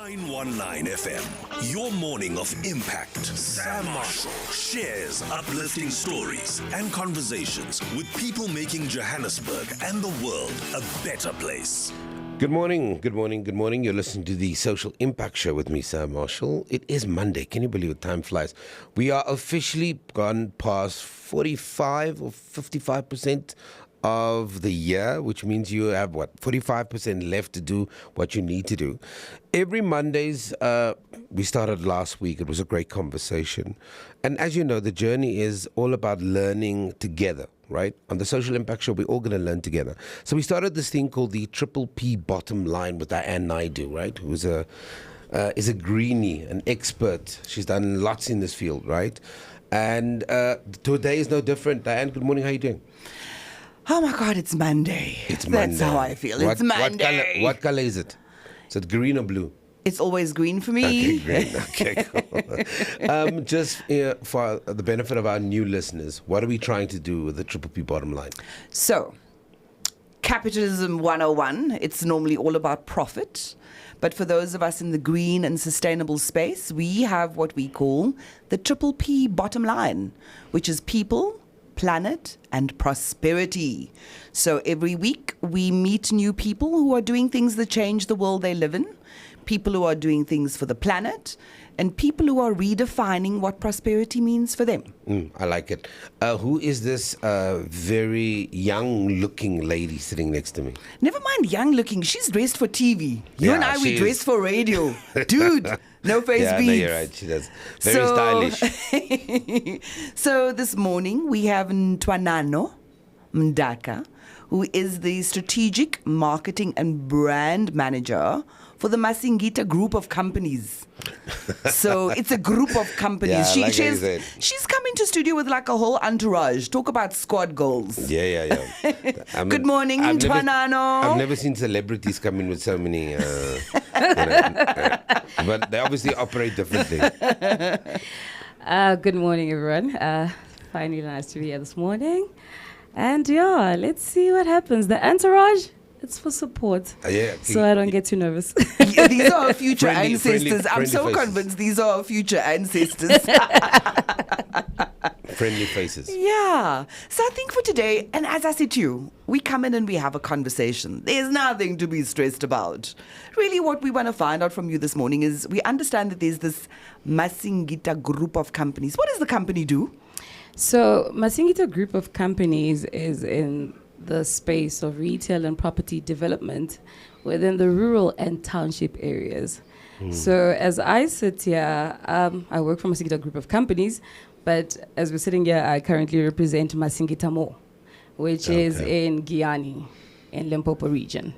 919 FM, your morning of impact. Sam Marshall shares uplifting stories and conversations with people making Johannesburg and the world a better place. Good morning. You're listening to the Social Impact Show with me, Sam Marshall. It is Monday. Can you believe it? Time flies. We are officially gone past 45 or 55% of the year, which means you have 45% left to do what you need to do. Every Mondays, we started last week. It was a great conversation. And as you know, the journey is all about learning together, right? On the Social Impact Show, we're all going to learn together. So we started this thing called the Triple P Bottom Line with Diane Naidu, right? Who's is a greenie, an expert. She's done lots in this field, right? And today is no different. Diane, good morning. How are you doing? Oh my God, it's Monday. That's how I feel. It's Monday. What color is it? Is it green or blue? It's always green for me. Okay, green. Okay, cool. Just for the benefit of our new listeners, what are we trying to do with the Triple P Bottom Line? So, Capitalism 101, it's normally all about profit. But for those of us in the green and sustainable space, we have what we call the Triple P Bottom Line, which is people, planet, and prosperity. So every week we meet new people who are doing things that change the world they live in, people who are doing things for the planet, and people who are redefining what prosperity means for them. I like it. Who is this very young-looking lady sitting next to me? Never mind young-looking. She's dressed for TV. You and I, we dressed for radio. Dude, no face beats. No, you're right. She does. Very stylish. So this morning we have Ntwanano Mdaka, who is the Strategic Marketing and Brand Manager for the Masingita Group of Companies. So it's a group of companies. She's come into studio with like a whole entourage. Talk about squad goals. Yeah. Good morning, Ntwanano. I've never seen celebrities come in with so many, but they obviously operate differently. Good morning, everyone. Finally nice to be here this morning. And yeah, let's see what happens. The entourage, it's for support. So I don't get too nervous. These are our future ancestors. I'm so convinced these are our future ancestors. Friendly faces. Yeah. So I think for today, and as I said to you, we come in and we have a conversation. There's nothing to be stressed about. Really what we want to find out from you this morning is we understand that there's this Masingita Group of Companies. What does the company do? So Masingita Group of Companies is in the space of retail and property development within the rural and township areas. So as I sit here, I work for Masingita Group of Companies, but as we're sitting here, I currently represent Masingita Mo, which is in Giyani, in Limpopo region.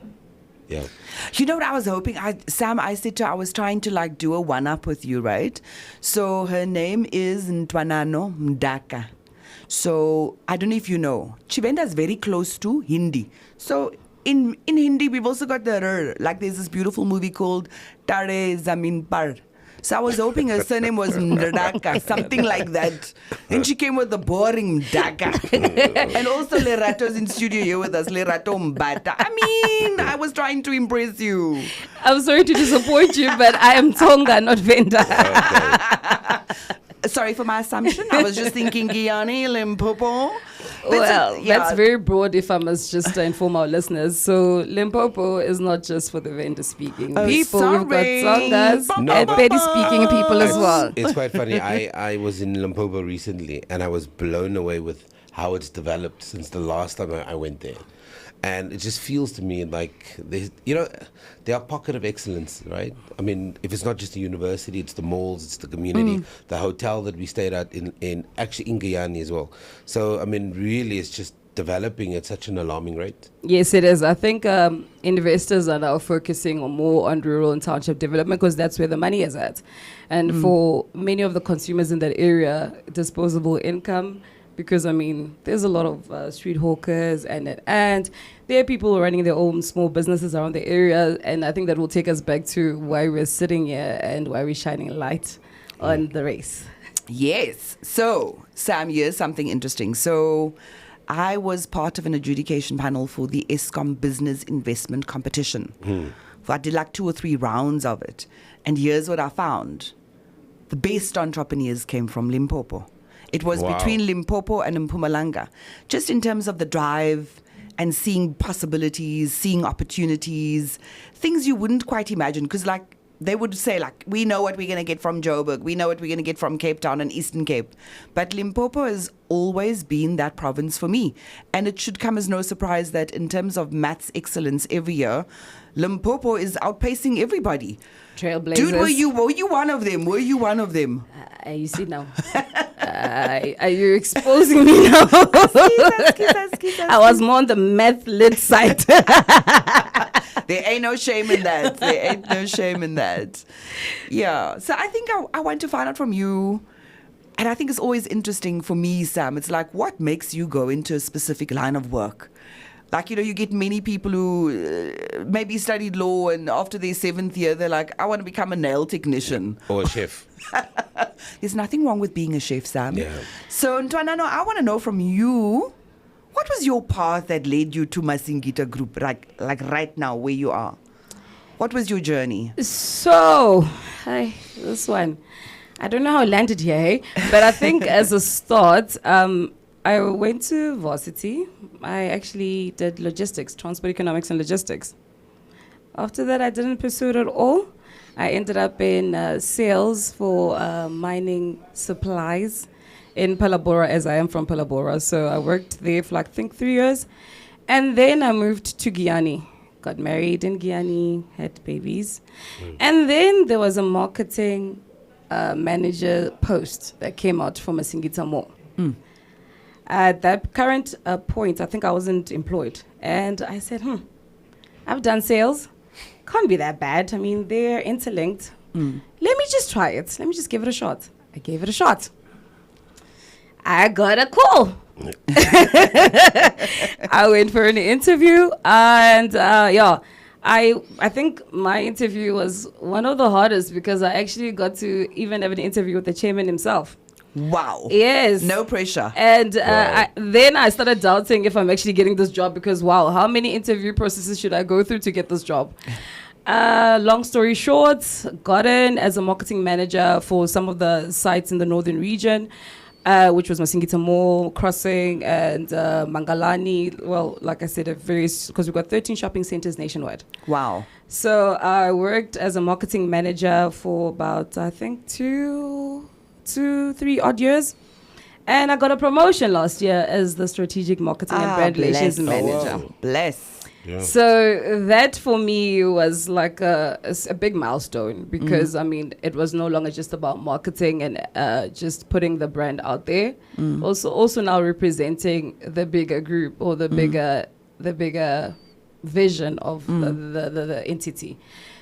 Yeah. You know what I was hoping? Sam, I said to her, I was trying to like do a one-up with you, right? So her name is Ntwanano Mdaka. So I don't know if you know, Chivenda is very close to Hindi. So in Hindi, we've also got the R. Like there's this beautiful movie called Tare Zamin Par. So I was hoping her surname was Mdaka, something like that. And she came with the boring Mdaka. And also Lerato's in studio here with us, Lerato Mbata. I mean, I was trying to impress you. I'm sorry to disappoint you, but I am Tonga, not Venda. Sorry for my assumption. I was just thinking Giyani, Limpopo. That's very broad if I must just inform our listeners. So Limpopo is not just for the Venda speaking people. Sorry. We've got Tongas and Pedi speaking people as well. It's quite funny. I was in Limpopo recently and I was blown away with how it's developed since the last time I went there. And it just feels to me like, they are pocket of excellence, right? I mean, if it's not just the university, it's the malls, it's the community, the hotel that we stayed at in Giyani as well. So, I mean, really, it's just developing at such an alarming rate. Yes, it is. I think investors are now focusing more on rural and township development because that's where the money is at. And for many of the consumers in that area, disposable income, because, I mean, there's a lot of street hawkers and there are people running their own small businesses around the area. And I think that will take us back to why we're sitting here and why we're shining light on the race. Yes. So, Sam, here's something interesting. So, I was part of an adjudication panel for the Eskom Business Investment Competition. I did like 2 or 3 rounds of it. And here's what I found. The best entrepreneurs came from Limpopo. It was between Limpopo and Mpumalanga. Just in terms of the drive and seeing possibilities, seeing opportunities, things you wouldn't quite imagine. Because like they would say, like, we know what we're going to get from Joburg. We know what we're going to get from Cape Town and Eastern Cape. But Limpopo has always been that province for me. And it should come as no surprise that in terms of maths excellence every year, Limpopo is outpacing everybody. Trailblazers. Dude, were you one of them? Were you one of them? You see now. Are you exposing me now? I was more on the math lit side. There ain't no shame in that. There ain't no shame in that. Yeah. So I think I want to find out from you. And I think it's always interesting for me, Sam. It's like, what makes you go into a specific line of work? Like, you know, you get many people who maybe studied law and after their 7th year, they're like, I want to become a nail technician. Or a chef. There's nothing wrong with being a chef, Sam. Yeah. So, Ntwanano, I want to know from you, what was your path that led you to Masingita Group, like right now, where you are? What was your journey? So, this one, I don't know how I landed here, hey? But I think as a start, I went to varsity. I actually did logistics, transport economics and logistics. After that, I didn't pursue it at all. I ended up in sales for mining supplies in Palabora, as I am from Palabora. So I worked there for like, I think 3 years. And then I moved to Guyana. Got married in Guyana, had babies. And then there was a marketing manager post that came out for Masingita Mall. At that current point, I think I wasn't employed. And I said, I've done sales. Can't be that bad. I mean, they're interlinked. Let me just try it. Let me just give it a shot. I gave it a shot. I got a call. I went for an interview. And I think my interview was one of the hardest because I actually got to even have an interview with the chairman himself. Wow. Yes. No pressure. And then I started doubting if I'm actually getting this job because, wow, how many interview processes should I go through to get this job? Long story short, got in as a marketing manager for some of the sites in the northern region, which was Masingita Mall, Crossing, and Mangalani. Well, like I said, because we've got 13 shopping centers nationwide. Wow. So I worked as a marketing manager for about, I think, 3 odd years, and I got a promotion last year as the strategic marketing and brand relations manager. Wow. Bless. Yeah. So that for me was like a big milestone because I mean it was no longer just about marketing and just putting the brand out there. Also now representing the bigger group or the bigger vision of the entity.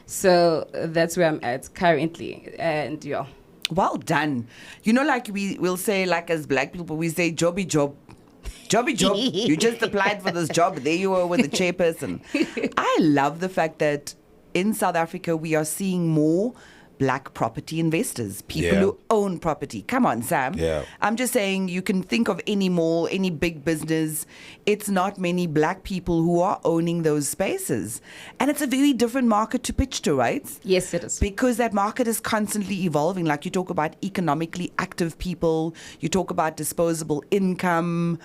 So that's where I'm at currently, and yeah. Well done. You know, like we'll say, like as black people, we say jobby job. Jobby job. You just applied for this job. There you are with the chairperson. I love the fact that in South Africa, we are seeing more black property investors, people who own property. Come on, Sam. Yeah. I'm just saying you can think of any mall, any big business. It's not many black people who are owning those spaces. And it's a very different market to pitch to, right? Yes, it is. Because that market is constantly evolving. Like you talk about economically active people, you talk about disposable income.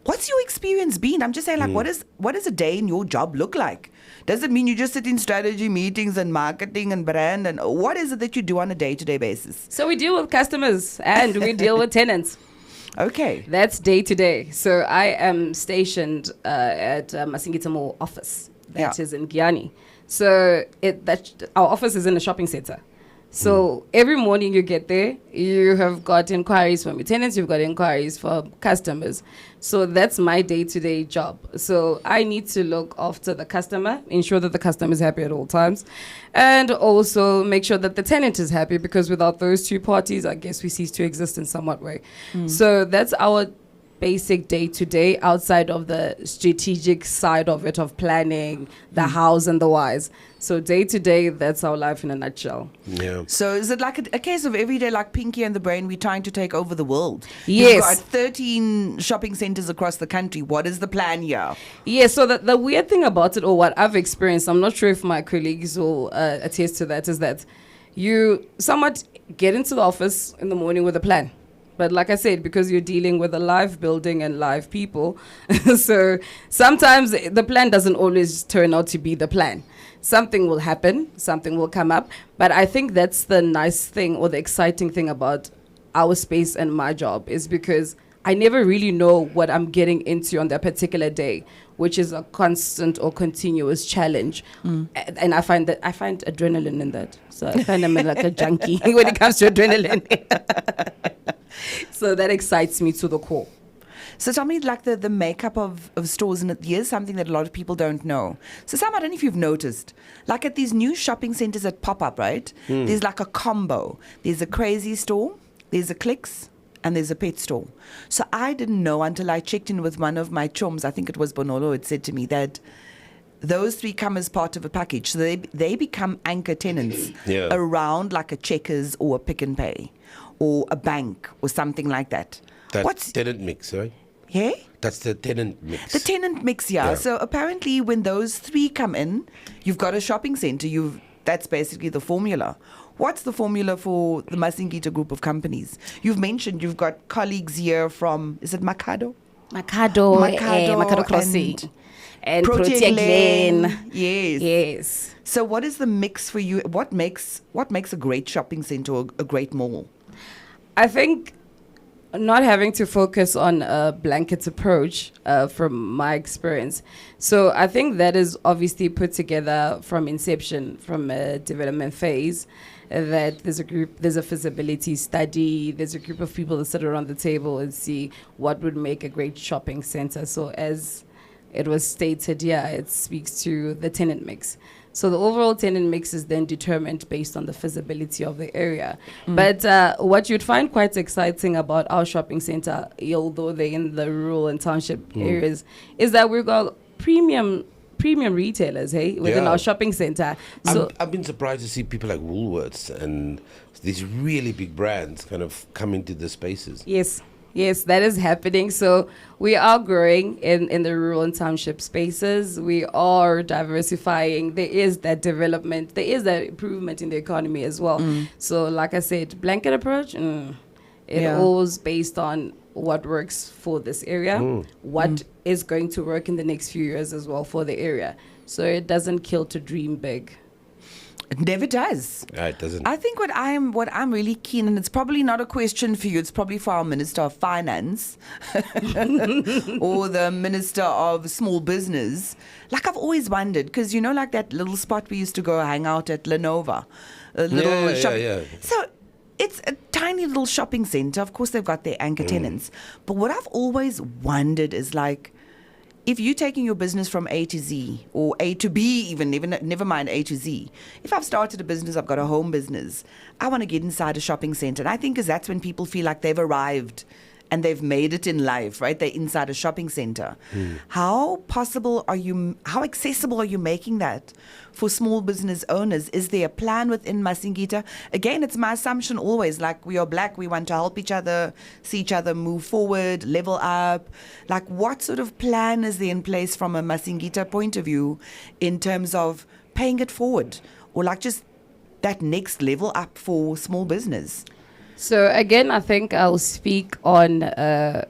What's your experience been? I'm just saying, like, what does a day in your job look like? Does it mean you just sit in strategy meetings and marketing and brand? And what is it that you do on a day-to-day basis? So we deal with customers and we deal with tenants. Okay. That's day to day. So I am stationed at Masingita Mall office. That is in Guyana. So our office is in a shopping center. So every morning you get there, you have got inquiries from your tenants, you've got inquiries from customers. So that's my day-to-day job. So I need to look after the customer, ensure that the customer is happy at all times, and also make sure that the tenant is happy, because without those two parties, I guess we cease to exist in somewhat way. So that's our basic day to day outside of the strategic side of it, of planning the hows and the whys. So day to day, that's our life in a nutshell. Yeah. So is it like a case of every day, like Pinky and the Brain, we're trying to take over the world? Yes. You've got 13 shopping centers across the country. What is the plan here? Yeah, so the weird thing about it, or what I've experienced, I'm not sure if my colleagues will attest to that, is that you somewhat get into the office in the morning with a plan. But like I said, because you're dealing with a live building and live people, so sometimes the plan doesn't always turn out to be the plan. Something will happen, something will come up. But I think that's the nice thing or the exciting thing about our space and my job, is because I never really know what I'm getting into on that particular day, which is a constant or continuous challenge. And I find adrenaline in that. So I find I'm like a junkie when it comes to adrenaline. So that excites me to the core. So tell me, like the makeup of stores, and here's something that a lot of people don't know. So Sam, I don't know if you've noticed, like at these new shopping centers that pop up, right? There's like a combo. There's a crazy store, there's a Clicks, and there's a pet store. So I didn't know until I checked in with one of my chums, I think it was Bonolo, had said to me that those three come as part of a package. So they become anchor tenants around like a Checkers or a Pick and Pay or a bank or something like that. That's tenant mix, right? Yeah? That's the tenant mix. The tenant mix, yeah. So apparently when those three come in, you've got a shopping center. That's basically the formula. What's the formula for the Masingita Group of Companies? You've mentioned you've got colleagues here from, is it Makado? Makado Crossing. And Protea Glen. Yes. So what is the mix for you? What makes a great shopping center or a great mall? I think not having to focus on a blanket approach from my experience. So I think that is obviously put together from inception, from a development phase, that there's a feasibility study, there's a group of people that sit around the table and see what would make a great shopping center. So as it was stated, it speaks to the tenant mix. So the overall tenant mix is then determined based on the feasibility of the area. But what you'd find quite exciting about our shopping center, although they're in the rural and township areas, is that we've got premium retailers, within our shopping center. So I've been surprised to see people like Woolworths and these really big brands kind of come into the spaces. Yes, that is happening. So we are growing in the rural and township spaces. We are diversifying. There is that development. There is that improvement in the economy as well. So like I said, blanket approach, always based on what works for this area, what is going to work in the next few years as well for the area. So it doesn't kill to dream big. It never does. Yeah, it doesn't. I think what I'm really keen, and it's probably not a question for you, it's probably for our Minister of Finance or the Minister of Small Business. Like I've always wondered, because like that little spot we used to go hang out at Lenova. So it's a tiny little shopping center. Of course, they've got their anchor tenants. But what I've always wondered is like, if you're taking your business from A to Z, or A to B even, never mind A to Z. If I've started a business, I've got a home business, I want to get inside a shopping center. And I think that's when people feel like they've arrived and they've made it in life, right? They're inside a shopping center. How accessible are you making that for small business owners? Is there a plan within Masingita? Again, it's my assumption always, like we are black, we want to help each other, see each other move forward, level up. Like what sort of plan is there in place from a Masingita point of view in terms of paying it forward, or like just that next level up for small business? So again, I think I'll speak on a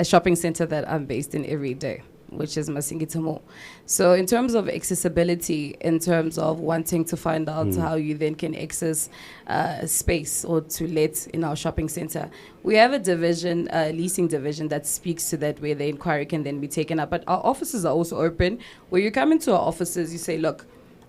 shopping center that I'm based in every day, which is Masingita Mall. So in terms of accessibility, in terms of wanting to find out how you then can access space or to let in our shopping center, we have a division, leasing division that speaks to that, where the inquiry can then be taken up. But our offices are also open, where you come into our offices, you say, look,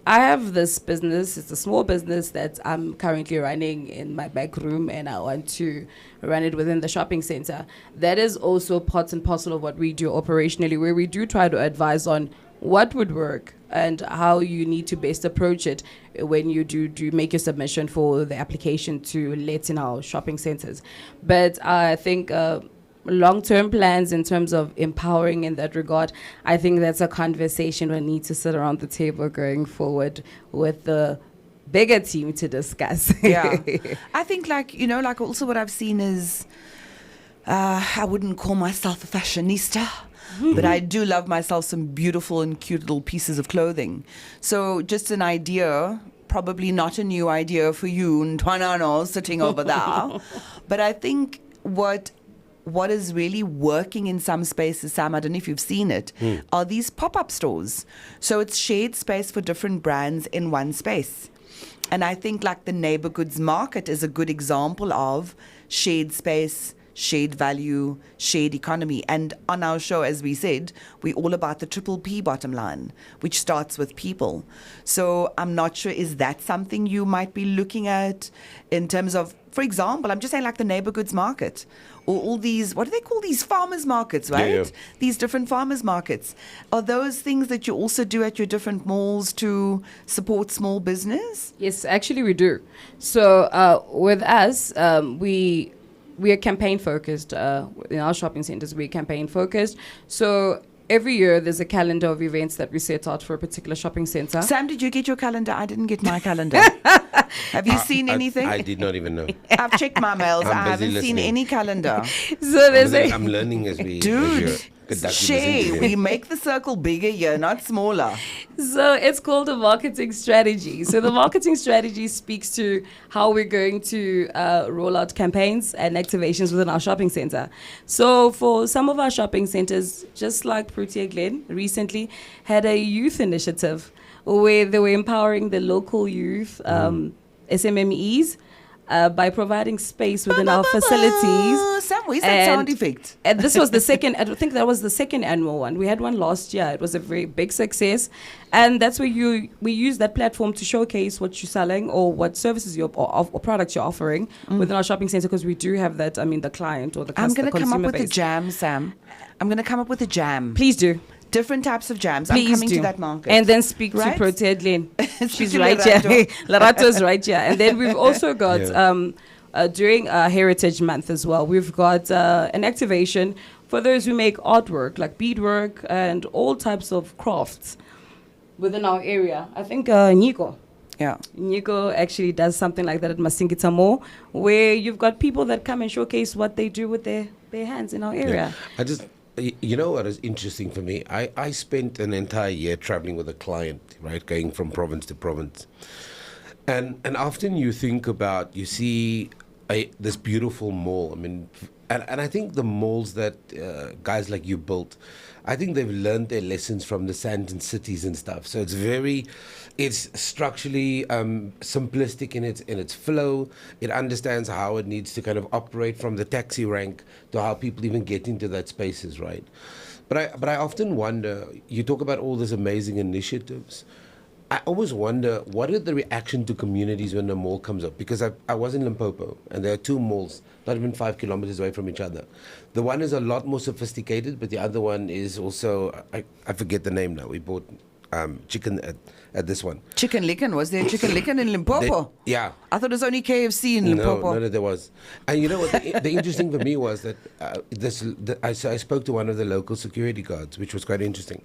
I have this business, it's a small business that I'm currently running in my back room, and I want to run it within the shopping center. That is also part and parcel of what we do operationally, where we do try to advise on what would work and how you need to best approach it when you do make your submission for the application to let in our shopping centers. But I think long-term plans in terms of empowering in that regard, I think that's a conversation we need to sit around the table going forward with the bigger team to discuss. Yeah. I think like also what I've seen is, I wouldn't call myself a fashionista, but I do love myself some beautiful and cute little pieces of clothing. So just an idea, probably not a new idea for you, Ntwanano, sitting over there. But I think what is really working in some spaces, Sam, I don't know if you've seen it, are these pop-up stores. So it's shared space for different brands in one space. And I think like the neighbor goods market is a good example of shared space, shared value, shared economy. And on our show, as we said, we're all about the triple P bottom line, which starts with people. So I'm not sure, is that something you might be looking at in terms of, for example, I'm just saying like the neighbor goods market, or all these, what do they call these farmers markets, right? Yeah. These different farmers markets. Are those things that you also do at your different malls to support small business? Yes, actually we do. So with us, we are campaign focused. In our shopping centers, we're campaign focused. So every year there's a calendar of events that we set out for a particular shopping center. Sam, did you get your calendar? I didn't get my calendar. Have you seen anything? I did not even know. I've checked my mails. I'm I haven't busy seen listening. any calendar. So there's I'm learning as we Dude, conducting Shay, this we interview. make the circle bigger here, not smaller. So it's called a marketing strategy. So the marketing strategy speaks to how we're going to roll out campaigns and activations within our shopping center. So for some of our shopping centers, just like Protea Glen recently had a youth initiative where they were empowering the local youth SMMEs by providing space within our facilities. Sam, where's that sound effect? And this was the second, I think that was the second annual one. We had one last year. It was a very big success. And that's where we use that platform to showcase what you're selling or what services or products you're offering within our shopping center, because we do have that, the client or the I'm customer. going to come up with a base. jam, Sam. I'm going to come up with a jam. Please do. Different types of jams. Please I'm coming do. to that market. And then speak Right? to Protea Glen. She's to right Lerato. here. Larato's right here. And then we've also got, Yeah. during Heritage Month as well, we've got an activation for those who make artwork, like beadwork and all types of crafts within our area. I think Nico actually does something like that at Masingita Mall, where you've got people that come and showcase what they do with their hands in our area. You know what is interesting for me? I spent an entire year traveling with a client, right, going from province to province. And often you think about, you see this beautiful mall. And I think the malls that guys like you built, I think they've learned their lessons from the Sandton cities and stuff. So it's structurally simplistic in its flow. It understands how it needs to kind of operate from the taxi rank to how people even get into that spaces, right? But I often wonder, you talk about all these amazing initiatives. I always wonder, what is the reaction to communities when a mall comes up? Because I was in Limpopo, and there are two malls, not even 5 kilometers away from each other. The one is a lot more sophisticated, but the other one is also, I forget the name now. We bought chicken at this one. Chicken Licken. Was there Chicken Licken in Limpopo? Yeah. I thought it was only KFC in Limpopo. No, there was. And you know what? The interesting for me was that I spoke to one of the local security guards, which was quite interesting.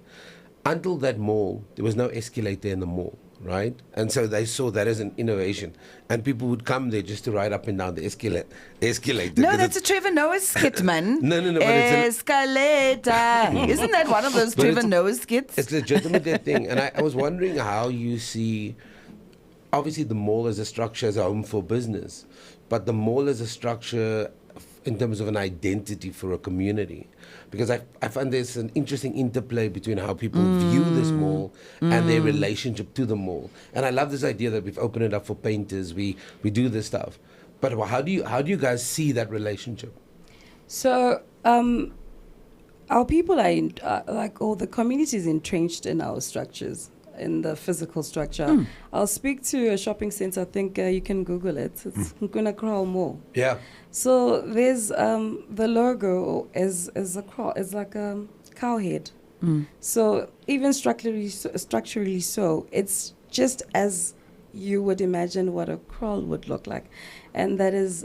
Until that mall, there was no escalator in the mall, right? And so they saw that as an innovation. And people would come there just to ride up and down the escalator. No, that's a Trevor Noah skit, man. No, but it's Escalator. Isn't that one of those But Trevor it's- Noah skits? It's legitimate, that thing. And I was wondering how you see, obviously the mall as a structure, as a home for business, but the mall as a structure in terms of an identity for a community. Because I find there's an interesting interplay between how people view this mall and their relationship to the mall. And I love this idea that we've opened it up for painters, we do this stuff. But how do you guys see that relationship? So our people are like all the communities entrenched in our structures, in the physical structure. I'll speak to a shopping center. I think you can Google it. It's Nkuna Crow Mall. Yeah. So there's the logo is like a cow head. So even structurally so, it's just as you would imagine what a kraal would look like, and that is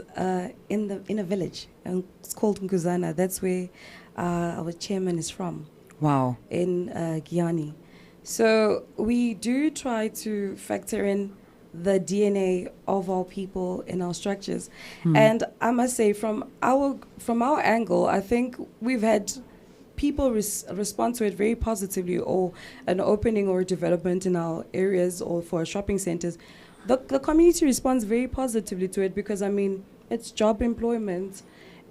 in a village, and it's called Nkuzana. That's where our chairman is from. Wow. In Guyana. So we do try to factor in the DNA of our people in our structures. And I must say, from our angle, I think we've had people respond to it very positively, or an opening or development in our areas or for our shopping centers. The community responds very positively to it because, I mean, it's job employment.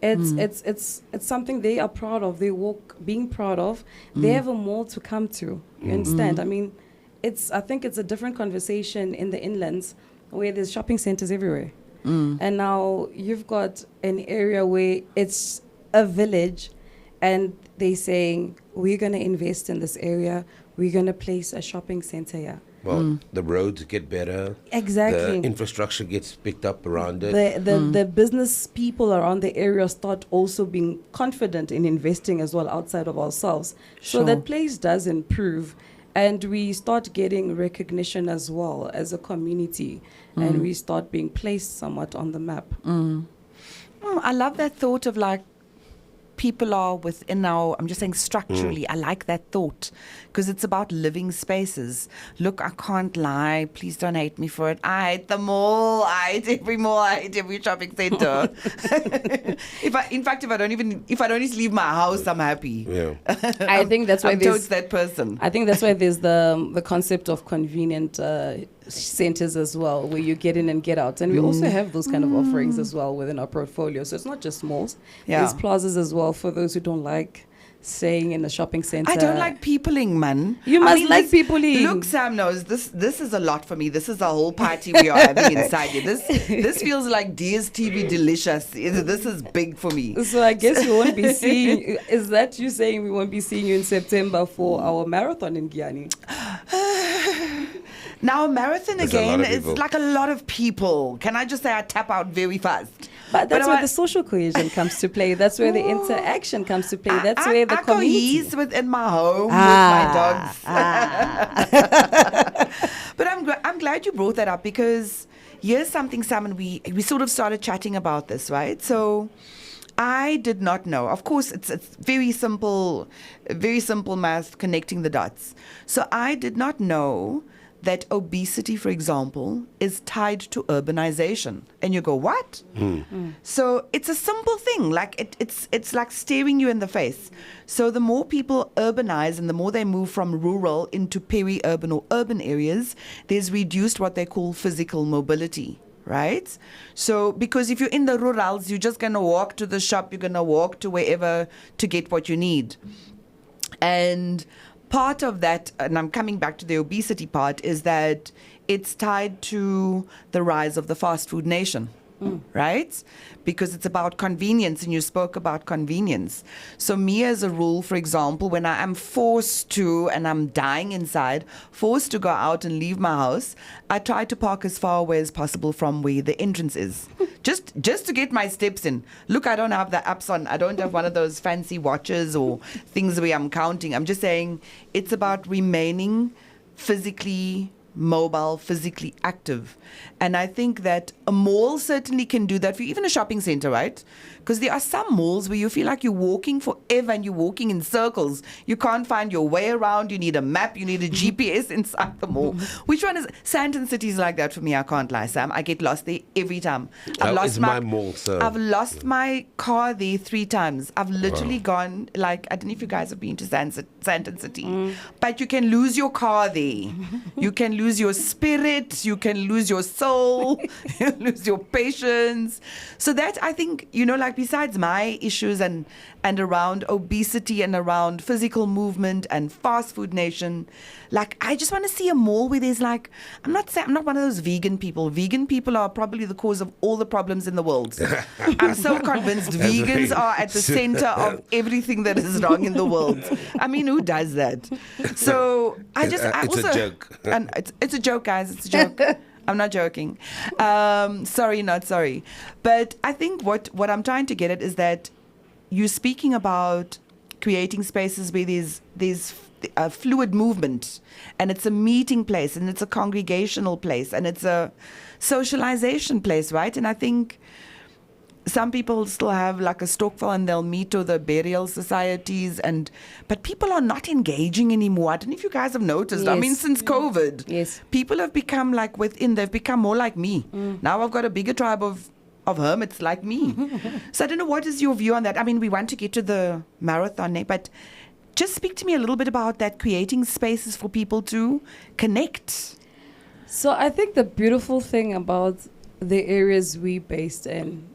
It's something they are proud of. They walk being proud of. They have a mall to come to. You understand? I mean, I think it's a different conversation in the inlands where there's shopping centers everywhere. And now you've got an area where it's a village and they're saying, we're going to invest in this area. We're going to place a shopping center here. Well, the roads get better. Exactly. The infrastructure gets picked up around it. The business people around the area start also being confident in investing as well outside of ourselves. Sure. So that place does improve. And we start getting recognition as well as a community. And we start being placed somewhat on the map. I love that thought of like, people are within I'm just saying structurally, I like that thought because it's about living spaces. Look, I can't lie. Please don't hate me for it. I hate the mall. I hate every mall. I hate every shopping center. if I don't even leave my house, I'm happy. Yeah. I think that's why I'm towards that person. I think that's why there's the concept of convenient centers as well, where you get in and get out. And we also have those kind of offerings as well within our portfolio. So it's not just malls. Yeah. There's plazas as well for those who don't like staying in a shopping center. I don't like peopling, man. You must like peopling. Look, Sam knows this is a lot for me. This is a whole party we are having inside here. This feels like DSTV delicious. This is big for me. So I guess we won't be seeing, is that you saying we won't be seeing you in September for our marathon in Guyana? Now, a marathon There's again is people. like a lot of people. Can I just say I tap out very fast? But that's where I- the social cohesion comes to play. That's where the interaction comes to play. That's where the I community. cohese within my home with my dogs. But I'm glad you brought that up because here's something, Sam, and we sort of started chatting about this, right? So I did not know. Of course, it's very simple math, connecting the dots. So I did not know that obesity, for example, is tied to urbanization. And you go, what? So it's a simple thing. Like it's like staring you in the face. So the more people urbanize and the more they move from rural into peri-urban or urban areas, there's reduced what they call physical mobility. Right? So, because if you're in the rurals, you're just going to walk to the shop, you're going to walk to wherever to get what you need. And part of that, and I'm coming back to the obesity part, is that it's tied to the rise of the fast food nation. Right? Because it's about convenience, and you spoke about convenience. So me as a rule, for example, when I am forced to, and I'm dying inside, forced to go out and leave my house, I try to park as far away as possible from where the entrance is. just to get my steps in. Look, I don't have the apps on. I don't have one of those fancy watches or things where I'm counting. I'm just saying it's about remaining physically mobile, physically active. And I think that a mall certainly can do that for you, even a shopping center, right? Because there are some malls where you feel like you're walking forever and you're walking in circles. You can't find your way around. You need a map. You need a GPS inside the mall. Which one is... Sandton City is like that for me, I can't lie, Sam. I get lost there every time. It's my mall, so... I've lost my car there 3 times. I've literally gone, like, I don't know if you guys have been to Sandton City, but you can lose your car there. You can lose your spirit. You can lose your soul. You lose your patience. So that, I think, like, besides my issues and around obesity and around physical movement and fast food nation, like, I just want to see a mall where there's like, I'm not one of those vegan people. Vegan people are probably the cause of all the problems in the world. I'm so convinced vegans are at the center of everything that is wrong in the world. I mean, who does that? So It's a joke. And it's a joke, guys. It's a joke. I'm not joking. Sorry, not sorry. But I think what I'm trying to get at is that you're speaking about creating spaces where there's a fluid movement, and it's a meeting place, and it's a congregational place, and it's a socialization place, right? And I think some people still have like a stokvel and they'll meet to the burial societies, but people are not engaging anymore. I don't know if you guys have noticed. I mean, Yes. since COVID, Yes. people have become like they've become more like me. Now I've got a bigger tribe of hermits like me. So I don't know, what is your view on that? I mean, we want to get to the marathon, but just speak to me a little bit about that, creating spaces for people to connect. So I think the beautiful thing about the areas we based in,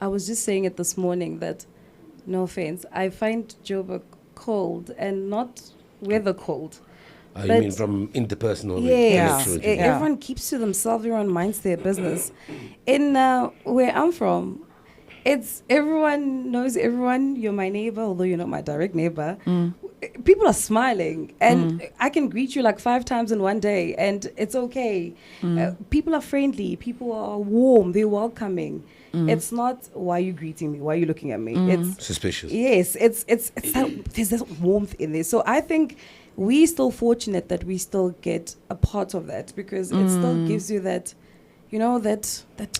I was just saying it this morning that, no offense, I find Joburg cold, and not weather cold. You But- mean from interpersonal Yes, connectivity? Yeah. everyone keeps to themselves, everyone minds their business. In where I'm from, it's everyone knows everyone. You're my neighbor, although you're not my direct neighbor. People are smiling, and I can greet you like 5 times in one day, and it's okay. People are friendly, people are warm, they're welcoming. It's not, why are you greeting me? Why are you looking at me? It's Suspicious. yes, it's that, there's this warmth in there. So I think we're still fortunate that we still get a part of that, because it still gives you that, you know, that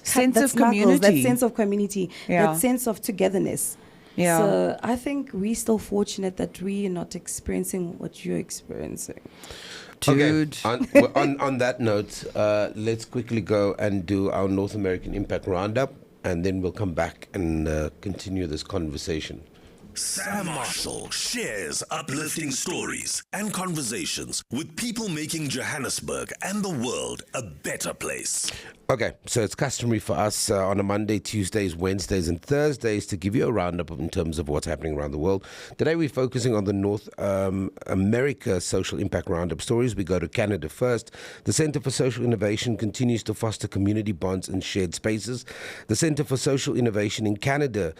Sense that of snuggles, community. that sense of community, Yeah. that sense of togetherness. Yeah. So I think we're still fortunate that we are not experiencing what you're experiencing. Dude. Okay. On that note, let's quickly go and do our North American Impact Roundup, and then we'll come back and continue this conversation. Sam Marshall shares uplifting stories and conversations with people making Johannesburg and the world a better place. Okay, so it's customary for us on a Monday, Tuesdays, Wednesdays, and Thursdays to give you a roundup in terms of what's happening around the world. Today we're focusing on the North America Social Impact Roundup stories. We go to Canada first. The Centre for Social Innovation continues to foster community bonds and shared spaces. The Centre for Social Innovation in Canada,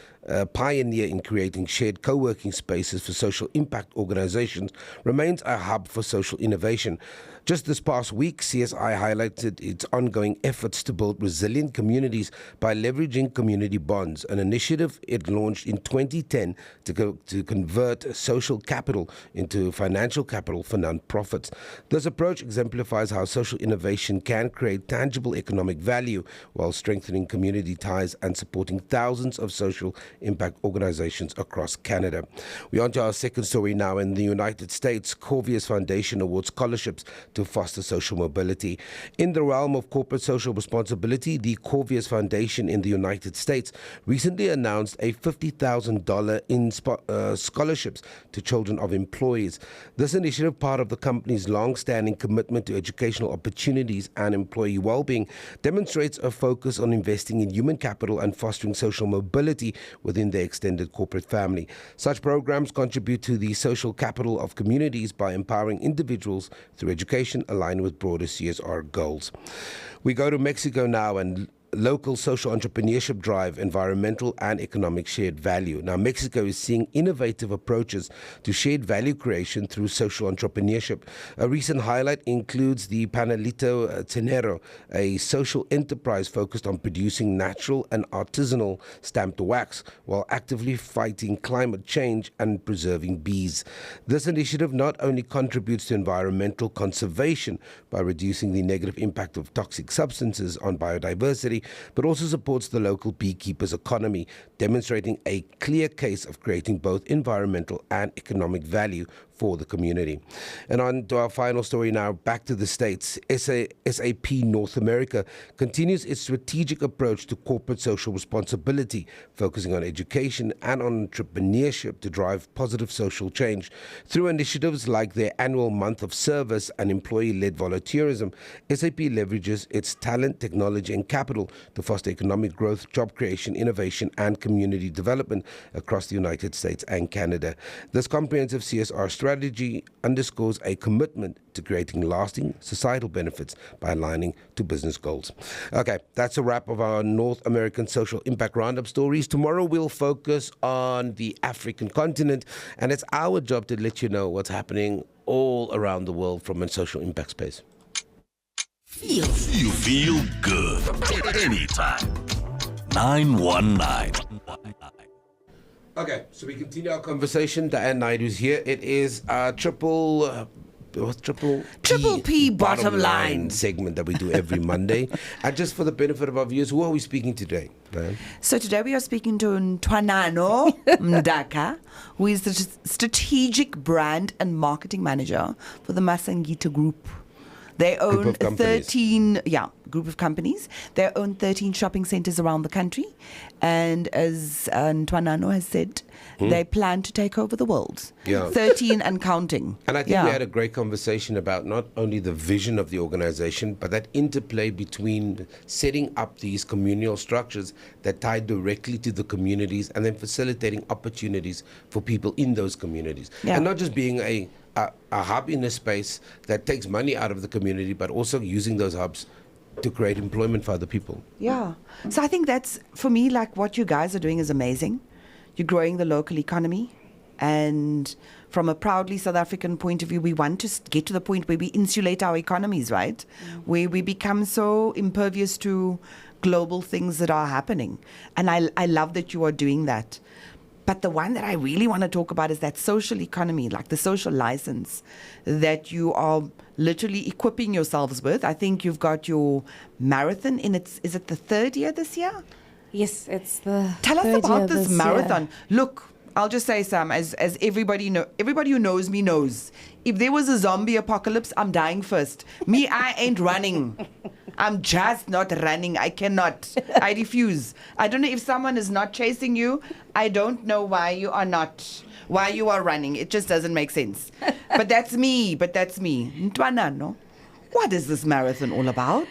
pioneer in creating shared co-working spaces for social impact organizations, remains a hub for social innovation. Just this past week, CSI highlighted its ongoing efforts to build resilient communities by leveraging community bonds, an initiative it launched in 2010 to convert social capital into financial capital for non-profits. This approach exemplifies how social innovation can create tangible economic value while strengthening community ties and supporting thousands of social impact organizations across Canada. We're on to our second story now. In the United States, Corvius Foundation awards scholarships to foster social mobility. In the realm of corporate social responsibility, the Corvius Foundation in the United States recently announced a $50,000 in scholarships to children of employees. This initiative, part of the company's long-standing commitment to educational opportunities and employee well-being, demonstrates a focus on investing in human capital and fostering social mobility within their extended corporate family. Such programs contribute to the social capital of communities by empowering individuals through education aligned with broader CSR goals. We go to Mexico now, and local social entrepreneurship drive environmental and economic shared value. Now, Mexico is seeing innovative approaches to shared value creation through social entrepreneurship. A recent highlight includes the Panelito Tenero, a social enterprise focused on producing natural and artisanal stamped wax while actively fighting climate change and preserving bees. This initiative not only contributes to environmental conservation by reducing the negative impact of toxic substances on biodiversity, but also supports the local beekeepers' economy, demonstrating a clear case of creating both environmental and economic value for the community. And on to our final story now, back to the States. SAP North America continues its strategic approach to corporate social responsibility, focusing on education and on entrepreneurship to drive positive social change. Through initiatives like their annual month of service and employee-led volunteerism, SAP leverages its talent, technology, and capital to foster economic growth, job creation, innovation, and community development across the United States and Canada. This comprehensive CSR strategy underscores a commitment to creating lasting societal benefits by aligning to business goals. Okay, that's a wrap of our North American Social Impact Roundup stories. Tomorrow we'll focus on the African continent, and it's our job to let you know what's happening all around the world from a social impact space. Feel good anytime. 919. Okay, so we continue our conversation. Diane Naidu's here. It is triple P bottom line segment that we do every Monday. And just for the benefit of our viewers, who are we speaking to today, Diane? So today we are speaking to Ntwanano Mdaka, who is the strategic brand and marketing manager for the Masingita Group. They own 13 group of companies. They own 13 shopping centers around the country. And as Ntwanano has said, they plan to take over the world. Yeah. 13 and counting. And I think we had a great conversation about not only the vision of the organization, but that interplay between setting up these communal structures that tie directly to the communities and then facilitating opportunities for people in those communities. Yeah. And not just being a hub in a space that takes money out of the community, but also using those hubs to create employment for other people. Yeah. So I think that's, for me, like what you guys are doing is amazing. You're growing the local economy. And from a proudly South African point of view, we want to get to the point where we insulate our economies, right? Where we become so impervious to global things that are happening. And I love that you are doing that. But the one that I really want to talk about is that social economy, like the social license that you are literally equipping yourselves with. I think you've got your marathon in its, is it the third year this year? Yes, it's the. Tell us third about year this marathon. Look, I'll just say, Sam, as everybody who knows me knows, if there was a zombie apocalypse, I'm dying first. Me, I ain't running. I'm just not running. I cannot. I refuse. I don't know if someone is not chasing you. I don't know why you are not. Why you are running. It just doesn't make sense. But that's me. Ntwanano, what is this marathon all about?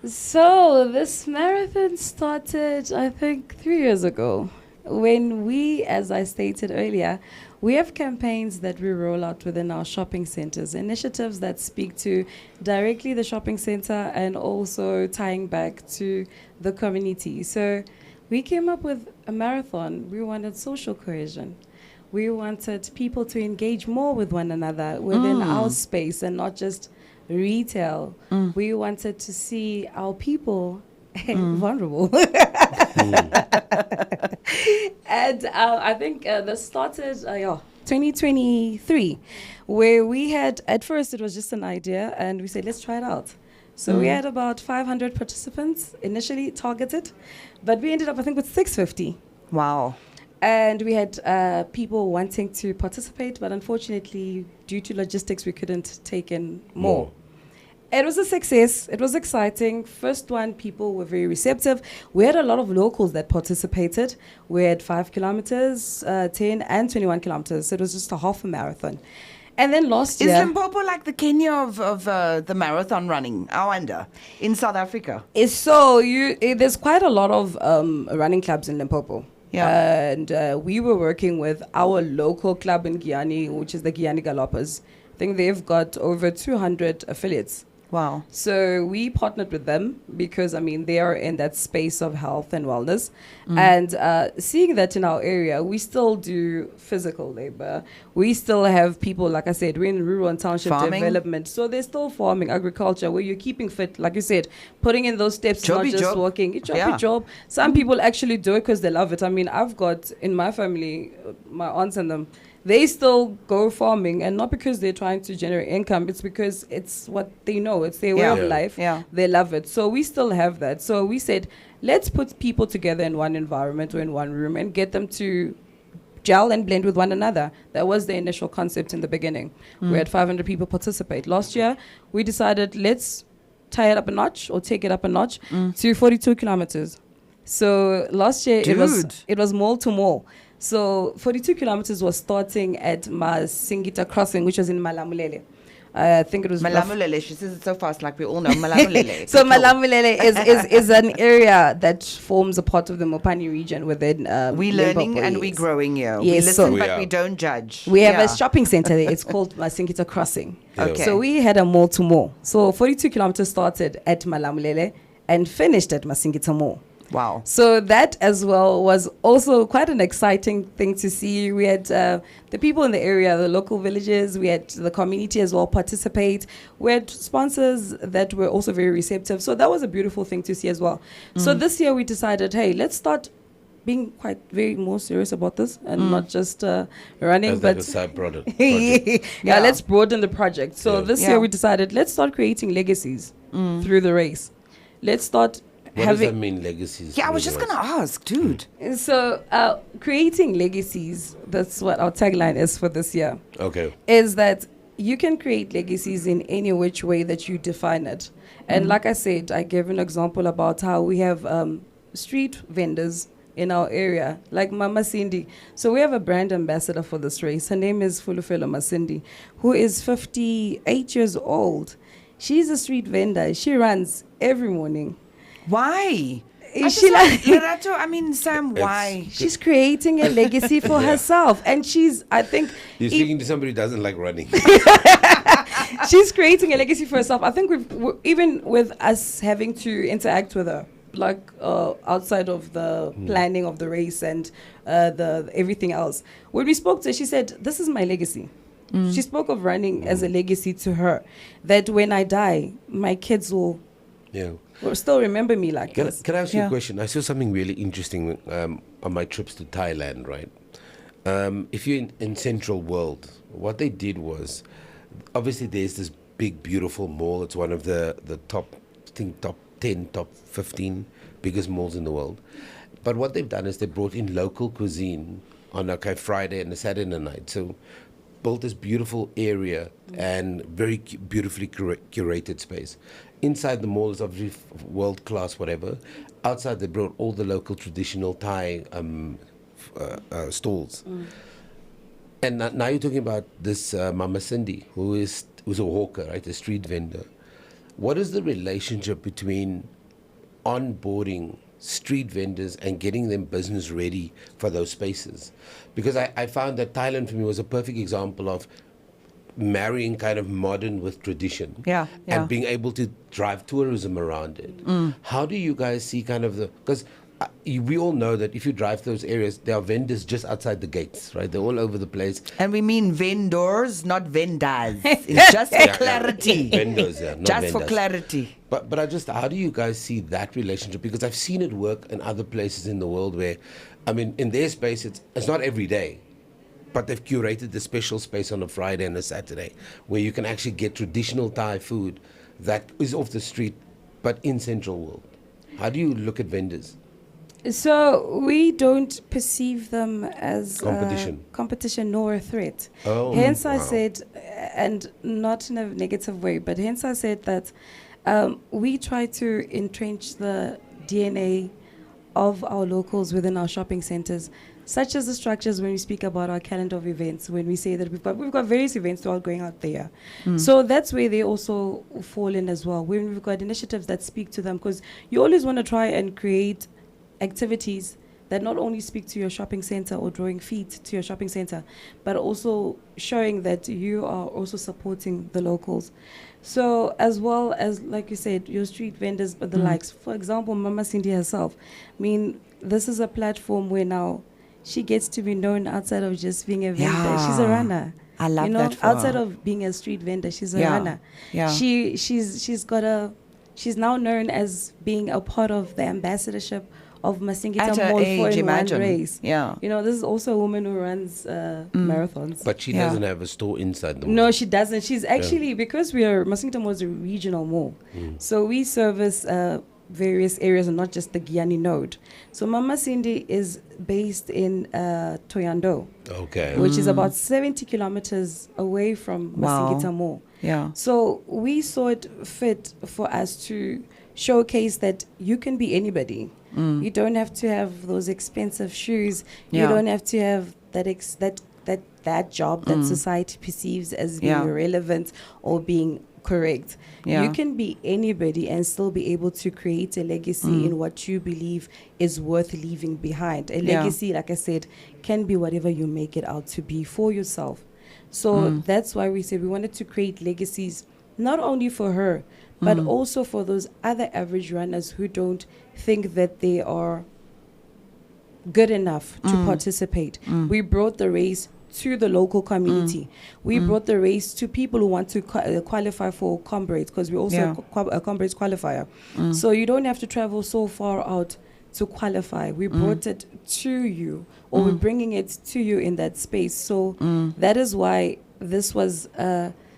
So this marathon started, I think, 3 years ago. When we, as I stated earlier, we have campaigns that we roll out within our shopping centers, initiatives that speak to directly the shopping center and also tying back to the community. So we came up with a marathon. We wanted social cohesion. We wanted people to engage more with one another within our space and not just retail. We wanted to see our people vulnerable. And I think this started 2023, where we had, at first it was just an idea and we said, let's try it out. So we had about 500 participants initially targeted, but we ended up, I think, with 650. Wow. And we had people wanting to participate, but unfortunately, due to logistics, we couldn't take in more. It was a success. It was exciting. First one, people were very receptive. We had a lot of locals that participated. We had 5 kilometers, 10 and 21 kilometers. So it was just a half a marathon. And then last year... Is Limpopo like the Kenya of the marathon running, I wonder, in South Africa? So there's quite a lot of running clubs in Limpopo. Yeah. And we were working with our local club in Giyani, which is the Giyani Gallopers. I think they've got over 200 affiliates. Wow. So we partnered with them because, I mean, they are in that space of health and wellness. And seeing that in our area, we still do physical labor. We still have people, like I said, we're in rural and township Farming. development. So they're still farming, agriculture, where you're keeping fit, like you said, putting in those steps, Jobby not just job. walking. It's Yeah. job. Some people actually do it because they love it. I mean, I've got in my family, my aunts and them, they still go farming, and not because they're trying to generate income. It's because it's what they know. It's their way of life. Yeah. They love it. So we still have that. So we said, let's put people together in one environment or in one room and get them to gel and blend with one another. That was the initial concept in the beginning. We had 500 people participate. Last year, we decided, let's tie it up a notch or take it up a notch to 42 kilometers. So last year, it was mall to mall. So 42 kilometers was starting at Masingita crossing, which was in Malamulele. I think it was Malamulele. She says it so fast, like we all know Malamulele. So Malamulele is an area that forms a part of the Mopani region within we learning Limpopo, and we growing here. Yes, We listen, so- but we don't judge. We have a shopping center there. It's called Masingita Crossing. Okay. So we had a mall to mall. So 42 kilometers started at Malamulele and finished at Masingita Mall. Wow. So that as well was also quite an exciting thing to see. We had the people in the area, the local villages, we had the community as well participate. We had sponsors that were also very receptive. So that was a beautiful thing to see as well. So this year we decided, hey, let's start being quite very more serious about this and not just running, As but like a side project. yeah, let's broaden the project. So this year we decided, let's start creating legacies through the race. Let's start What does that mean, legacies? Yeah, I was just going to ask, dude. So creating legacies, that's what our tagline is for this year. Okay. Is that you can create legacies in any which way that you define it. And like I said, I gave an example about how we have street vendors in our area, like Mama Cindy. So we have a brand ambassador for this race. Her name is Fulufelo Masindi, who is 58 years old. She's a street vendor. She runs every morning. Why? Lerato, I mean, Sam, why? She's creating a legacy for herself. And I think... You're speaking to somebody who doesn't like running. She's creating a legacy for herself. I think even with us having to interact with her, like outside of the planning of the race and the everything else. When we spoke to her, she said, "This is my legacy." She spoke of running as a legacy to her, that when I die, my kids will still remember me like this. Can I ask you a question? I saw something really interesting on my trips to Thailand, right? If you're in Central World, what they did was, obviously there's this big, beautiful mall. It's one of the top 10, top 15 biggest malls in the world. But what they've done is they brought in local cuisine on a Friday and a Saturday night. So built this beautiful area and very beautifully curated space. Inside the mall is obviously world class, whatever. Outside they brought all the local traditional Thai stalls. And now you're talking about this Mama Cindy, who's a hawker, right, a street vendor. What is the relationship between onboarding street vendors and getting them business ready for those spaces? Because I found that Thailand for me was a perfect example of marrying kind of modern with tradition and being able to drive tourism around it. How do you guys see kind of because we all know that if you drive those areas, there are vendors just outside the gates, right? They're all over the place. And we mean vendors, not vendors. It's just for clarity. Vendors, not just vendors. for clarity. But how do you guys see that relationship? Because I've seen it work in other places in the world where, I mean, in their space, it's not every day, but they've curated the special space on a Friday and a Saturday where you can actually get traditional Thai food that is off the street, but in Central World. How do you look at vendors? So we don't perceive them as competition nor a threat. Hence I said, and not in a negative way, but hence I said that we try to entrench the DNA of our locals within our shopping centers, such as the structures when we speak about our calendar of events, when we say that we've got various events all going out there. So that's where they also fall in as well. When we've got initiatives that speak to them, because you always want to try and create activities that not only speak to your shopping center or drawing feet to your shopping center, but also showing that you are also supporting the locals. So as well as, like you said, your street vendors, but the likes. For example, Mama Cindy herself. I mean, this is a platform where now she gets to be known outside of just being a vendor. She's a runner. I love that for outside her. of being a street vendor, she's a runner. She's now known as being a part of the ambassadorship of Masingita Group of Companies. Yeah. This is also a woman who runs marathons. But she doesn't have a store inside the mall. No, she doesn't. She's actually, because Masingita Mall is a regional mall, so we service various areas and not just the Giyani node. So Mama Cindy is based in Toyando, which is about 70 kilometers away from Masingita Mall. Yeah. So we saw it fit for us to showcase that you can be anybody. You don't have to have those expensive shoes. You don't have to have that job that society perceives as being irrelevant or being correct. You can be anybody and still be able to create a legacy in what you believe is worth leaving behind. A legacy, like I said, can be whatever you make it out to be for yourself. So that's why we said we wanted to create legacies not only for her, but also for those other average runners who don't think that they are good enough to participate. We brought the race to the local community. We brought the race to people who want to qualify for Comrades, because we also a Comrades qualifier. So you don't have to travel so far out to qualify. We brought it to you, or we're bringing it to you in that space. So that is why this was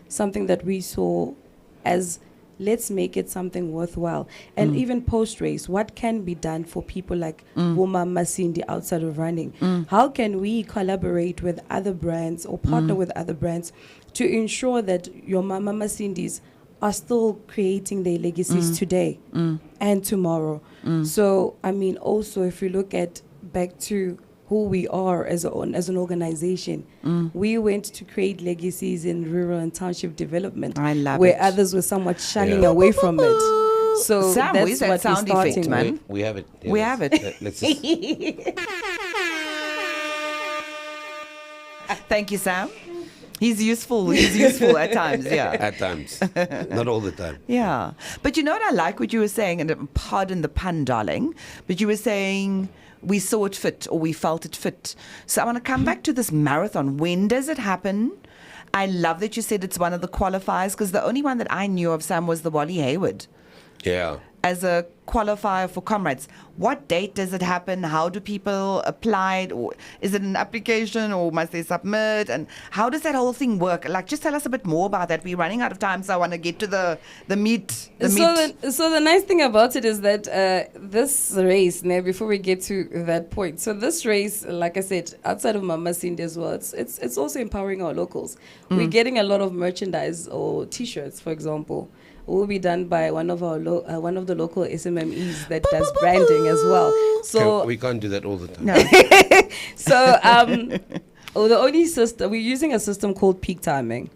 something that we saw as, let's make it something worthwhile. And even post-race, what can be done for people like Woma Masindi outside of running? How can we collaborate with other brands or partner with other brands to ensure that your Mama Masindis are still creating their legacies today and tomorrow? So, I mean, also, if you look at back to who we are as an organization, we went to create legacies in rural and township development. I love where it. others were somewhat shunning away from it. So Sam, that's where's that what we're sound effect, starting man? with. We have it. Yeah, We have it. Let's just, Thank you, Sam. He's useful. He's useful at times, yeah. at times, not all the time. Yeah. But you know what I like what you were saying, and pardon the pun, darling, but you were saying we saw it fit or we felt it fit. So I want to come back to this marathon. When does it happen? I love that you said it's one of the qualifiers, because the only one that I knew of, Sam, was the Wally Hayward Yeah. as a qualifier for Comrades. What date does it happen? How do people apply? Or is it an application, or must they submit? And how does that whole thing work? Like, just tell us a bit more about that. We're running out of time, so I want to get to the meat. So the nice thing about it is that this race, now before we get to that point, so this race, like I said, outside of Mama Cindy as well, it's also empowering our locals. We're getting a lot of merchandise or T-shirts, for example, will be done by one of our one of the local SMMEs that does branding as well. So We can't do that all the time. No. so the only system we're using a system called peak timing.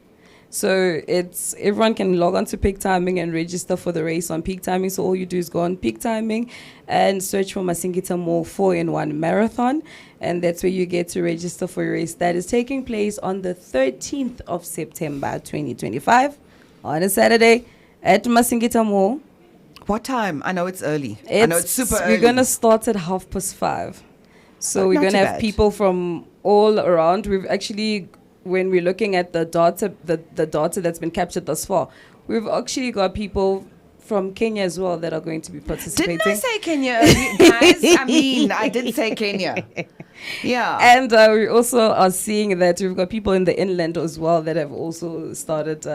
So it's everyone can log on to peak timing and register for the race on peak timing. So all you do is go on peak timing and search for Masingita Mall 4-in-1 marathon, and that's where you get to register for your race that is taking place on the 13th of September 2025 on a Saturday at Masingita Mall. What time? I know it's early. I know it's super early. We're going to start at 5:30. So we're Not going to too have bad. people from all around. We've actually, when we're looking at the data, the data that's been captured thus far, we've actually got people from Kenya as well that are going to be participating. Didn't I say Kenya earlier, guys? I mean, I did say Kenya. Yeah. And we also are seeing that we've got people in the inland as well that have also started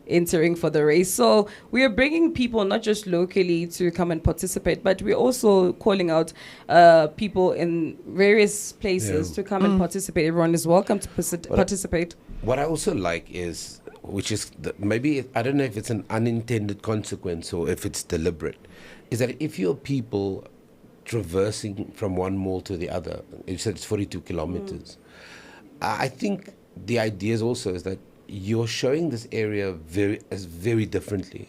entering for the race. So we are bringing people not just locally to come and participate, but we're also calling out people in various places to come and participate. Everyone is welcome to participate. What I also like is, which is maybe, I don't know if it's an unintended consequence or if it's deliberate, is that if you're people traversing from one mall to the other, you said it's 42 kilometers, I think the idea is also is that you're showing this area very differently.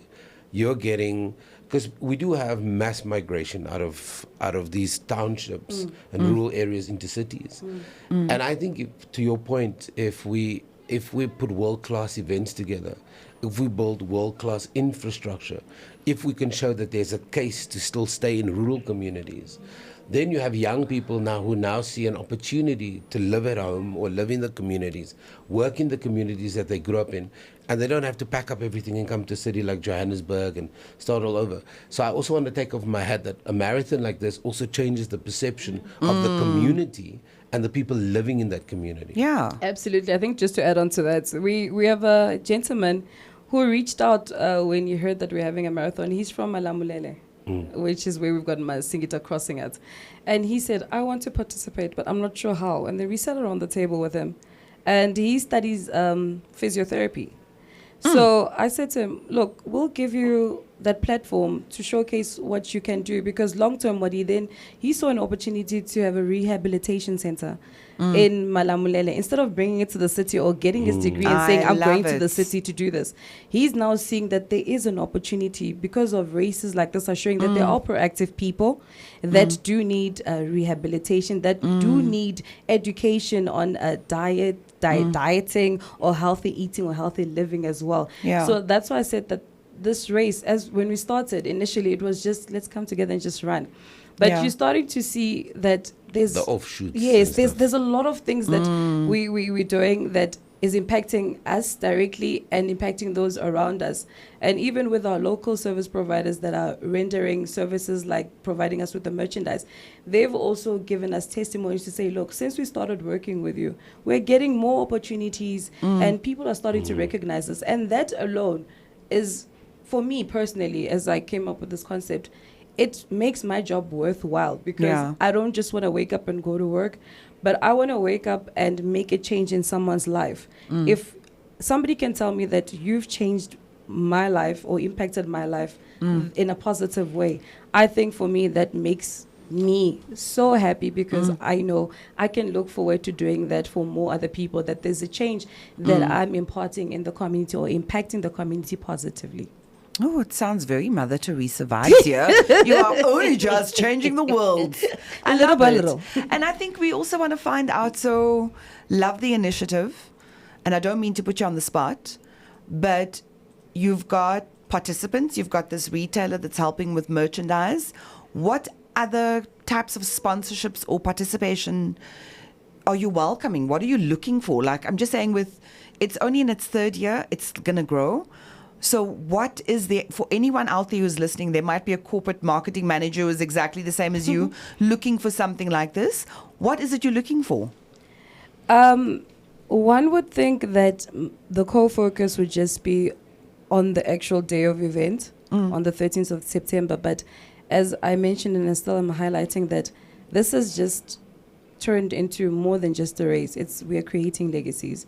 You're getting, because we do have mass migration out of these townships and rural areas into cities, and I think to your point, if we put world-class events together, if we build world-class infrastructure, if we can show that there's a case to still stay in rural communities, then you have young people now who now see an opportunity to live at home or live in the communities, work in the communities that they grew up in, and they don't have to pack up everything and come to a city like Johannesburg and start all over. So I also want to take off my hat that a marathon like this also changes the perception of the community and the people living in that community. Yeah. Absolutely. I think just to add on to that, we have a gentleman who reached out when you heard that we're having a marathon. He's from Malamulele, which is where we've got Masingita crossing at. And he said, I want to participate, but I'm not sure how. And then we sat around the table with him. And he studies physiotherapy. So I said to him, look, we'll give you that platform to showcase what you can do, because long-term, he saw an opportunity to have a rehabilitation center in Malamulele. Instead of bringing it to the city or getting his degree and saying, I'm going to the city to do this, he's now seeing that there is an opportunity because of races like this are showing that there are proactive people that do need rehabilitation, that do need education on dieting or healthy eating or healthy living as well. Yeah. So that's why I said that this race, as when we started initially, it was just let's come together and just run. But you're starting to see that there's The offshoots. Yes, and stuff. there's a lot of things that we're doing that is impacting us directly and impacting those around us. And even with our local service providers that are rendering services like providing us with the merchandise, they've also given us testimonies to say, look, since we started working with you, we're getting more opportunities and people are starting to recognize us. And that alone is, for me personally, as I came up with this concept, it makes my job worthwhile because I don't just want to wake up and go to work, but I want to wake up and make a change in someone's life. If somebody can tell me that you've changed my life or impacted my life in a positive way, I think for me that makes me so happy because I know I can look forward to doing that for more other people, that there's a change that I'm imparting in the community or impacting the community positively. Oh, it sounds very Mother Teresa vibes here. You are only just changing the world. A little by little. And I think we also want to find out, so love the initiative. And I don't mean to put you on the spot, but you've got participants, you've got this retailer that's helping with merchandise. What other types of sponsorships or participation are you welcoming? What are you looking for? Like, I'm just saying, with it's only in its third year, it's going to grow. So what is there, for anyone out there who's listening, there might be a corporate marketing manager who is exactly the same as you, looking for something like this. What is it you're looking for? One would think that the core focus would just be on the actual day of event, on the 13th of September. But as I mentioned, and still I'm highlighting that this has just turned into more than just a race. We are creating legacies.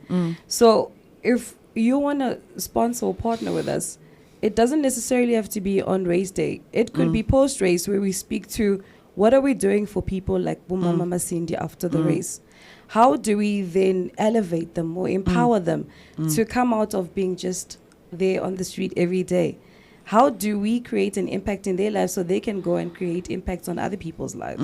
So if you want to sponsor or partner with us, it doesn't necessarily have to be on race day. It could be post-race, where we speak to what are we doing for people like Bumama Masindi after the race. How do we then elevate them or empower them to come out of being just there on the street every day? How do we create an impact in their lives so they can go and create impacts on other people's lives?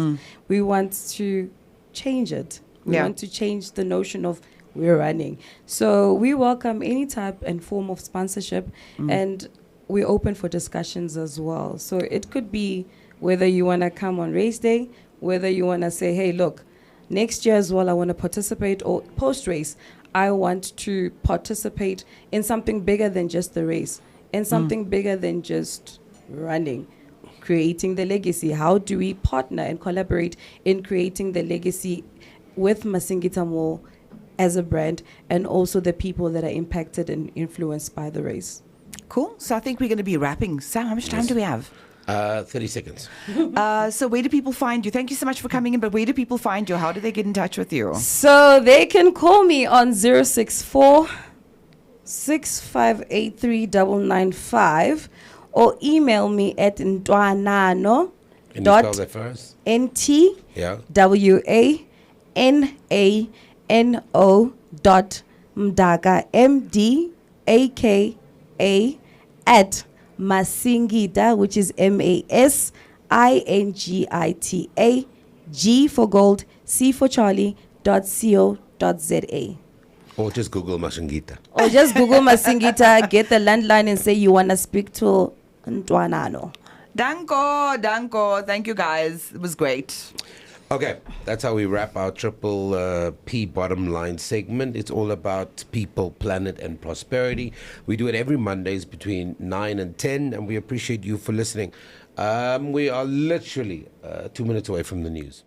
We want to change it. We want to change the notion of we're running. So we welcome any type and form of sponsorship, and we're open for discussions as well. So it could be whether you want to come on race day, whether you want to say, hey, look, next year as well, I want to participate, or post-race, I want to participate in something bigger than just the race, in something bigger than just running, creating the legacy. How do we partner and collaborate in creating the legacy with Masingita Mall as a brand, and also the people that are impacted and influenced by the race? Cool. So I think we're going to be wrapping. Sam, how much time do we have? 30 seconds. So where do people find you? Thank you so much for coming in, but where do people find you? How do they get in touch with you? So they can call me on 064 6583995 or email me at Ntwanano. Can you spell that first? Ntwanano.Mdaka, MDAKA, at Masingita, which is MASINGITA, G for gold, C for Charlie, .co.za. Or just Google Masingita. Or just Google Masingita, get the landline and say you want to speak to Ntwanano. Danko. Thank you, guys. It was great. Okay, that's how we wrap our triple P bottom line segment. It's all about people, planet, and prosperity. We do it every Mondays between 9 and 10, and we appreciate you for listening. We are literally 2 minutes away from the news.